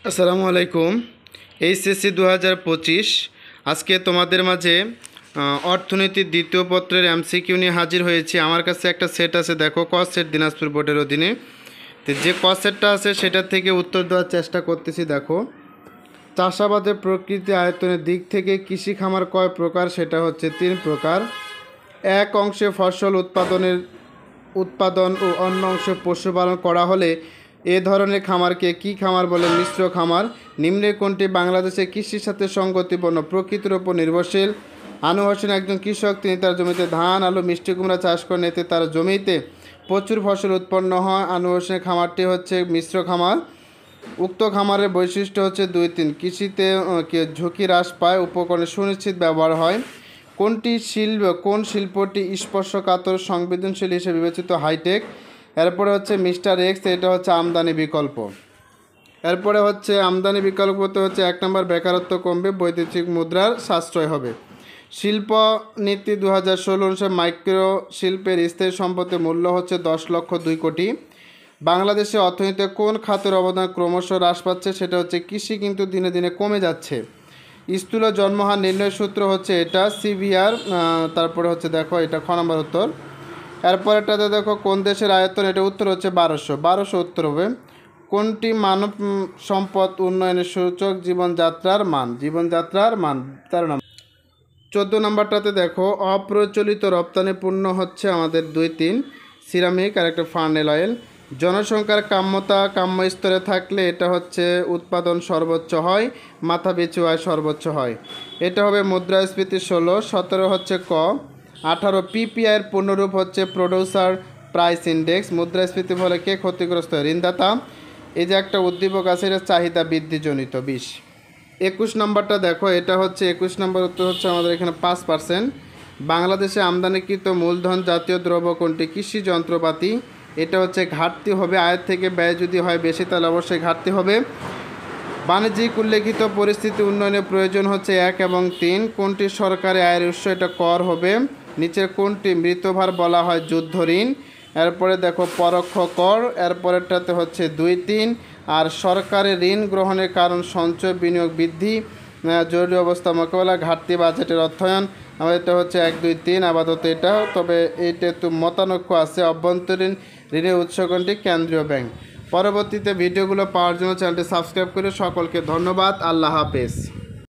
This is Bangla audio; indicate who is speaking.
Speaker 1: আসসালামু আলাইকুম। এইচএসসি 2025 আজকে তোমাদের মাঝে অর্থনীতির দ্বিতীয় পত্রের এমসিকিউ নিয়ে হাজির হয়েছি। আমার কাছে একটা সেট আছে, দেখো ক সেট দিনাজপুর বোর্ডের অধীনে। তো যে ক সেটটা আছে সেটার থেকে উত্তর দেওয়ার চেষ্টা করতেছি। দেখো, চাষাবাদের প্রকৃতি আয়তনের দিক থেকে কৃষি খামার কয় প্রকার? সেটা হচ্ছে 3 প্রকার। এক অংশে ফসল উৎপাদন ও অন্য অংশে পশুপালন করা হলে এ ধরনের খামারকে কি খামার বলে? মিশ্র খামার। নিম্নের কোনটি বাংলাদেশে কৃষির সাথে সঙ্গতিপূর্ণ? প্রকৃতির ওপর নির্ভরশীল। আনু হোসেন একজন কৃষক, তিনি তার জমিতে ধান, আলু, মিষ্টি কুমড়া চাষ করেন, এতে তার জমিতে প্রচুর ফসল উৎপন্ন হয়। আনু হোসেনের খামারটি হচ্ছে মিশ্র খামার। উক্ত খামারের বৈশিষ্ট্য হচ্ছে 2-3, কৃষিতে ঝুঁকি হ্রাস পায়, উপকরণের সুনিশ্চিত ব্যবহার হয়। কোন শিল্পটি স্পর্শকাতর সংবেদনশীল হিসেবে বিবেচিত? হাইটেক। এরপরে হচ্ছে মিস্টার এক্স, এটা হচ্ছে আমদানি বিকল্প। এরপরে হচ্ছে আমদানি বিকল্পতে হচ্ছে 1 নম্বর বেকারত্ব কমবে, বৈদেশিক মুদ্রার সাশ্রয় হবে। শিল্প নীতি 2016 অনুসারে মাইক্রো শিল্পের স্থায়ী সম্পদের মূল্য হচ্ছে 10,02 কোটি। বাংলাদেশের অর্থনীতিতে কোন খাতের অবদান ক্রমশ হ্রাস পাচ্ছে? সেটা হচ্ছে কৃষি, কিন্তু দিনে দিনে কমে যাচ্ছে। স্থূল জন্মহার নির্ণয়ের সূত্র হচ্ছে এটা সিভিআর। তারপরে হচ্ছে দেখো, এটা খ নম্বর উত্তর। এরপরেরটাতে দেখো, কোন দেশের আয়তন? এটা উত্তর হচ্ছে 1200 উত্তর হবে। কোনটি মানব সম্পদ উন্নয়নের সূচক? জীবনযাত্রার মান। 13 নম্বর। 14 নম্বরটাতে দেখো, অপ্রচলিত রপ্তানি পণ্য হচ্ছে আমাদের 2-3, সিরামিক আর একটা ফার্নেল অয়েল। জনসংখ্যার কাম্য স্তরে থাকলে এটা হচ্ছে উৎপাদন সর্বোচ্চ হয়, মাথা পিছু আয় সর্বোচ্চ হয়। এটা হবে মুদ্রাস্ফীতি 16। 17 হচ্ছে ক। 18 পিপিআইয়ের পূর্ণরূপ হচ্ছে প্রোডিউসার প্রাইস ইন্ডেক্স। মুদ্রাস্ফীতি ফলে কে ক্ষতিগ্রস্ত হয়? ঋণদাতা। এই যে একটা উদ্দীপক আছে, এটা চাহিদা বৃদ্ধিজনিত। 20। 21 নম্বরটা দেখো, এটা হচ্ছে 21 নম্বর উত্তর হচ্ছে আমাদের এখানে 5%। বাংলাদেশে আমদানিকৃত মূলধন জাতীয় দ্রব্য কোনটি? কৃষি যন্ত্রপাতি। এটা হচ্ছে ঘাটতি হবে, আয়ের থেকে ব্যয় যদি হয় বেশি তাহলে অবশ্যই ঘাটতি হবে। বাণিজ্যিক উল্লেখিত পরিস্থিতি উন্নয়নের প্রয়োজন হচ্ছে 1 এবং 3। কোনটি সরকারি আয়ের উৎস? এটা কর হবে। নিচের কোনটি মৃতভার বলা হয়? যুদ্ধ ঋণ। এরপরে দেখো পরোক্ষ কর, এরপরেরটাতে হচ্ছে 2-3। আর সরকারের ঋণ গ্রহণের কারণ সঞ্চয়, বিনিয়োগ বৃদ্ধি, জরুরি অবস্থা মোকাবেলা, ঘাটতি বাজেটের অর্থায়ন। আমাদের এটা হচ্ছে 1-2-3 আপাতত এটা। তবে এইটা একটু মতানৈক্য আছে। অভ্যন্তরীণ ঋণের উৎস কোনটি? কেন্দ্রীয় ব্যাংক। পরবর্তীতে ভিডিওগুলো পাওয়ার জন্য চ্যানেলটি সাবস্ক্রাইব করে সকলকে ধন্যবাদ। আল্লাহ হাফেজ।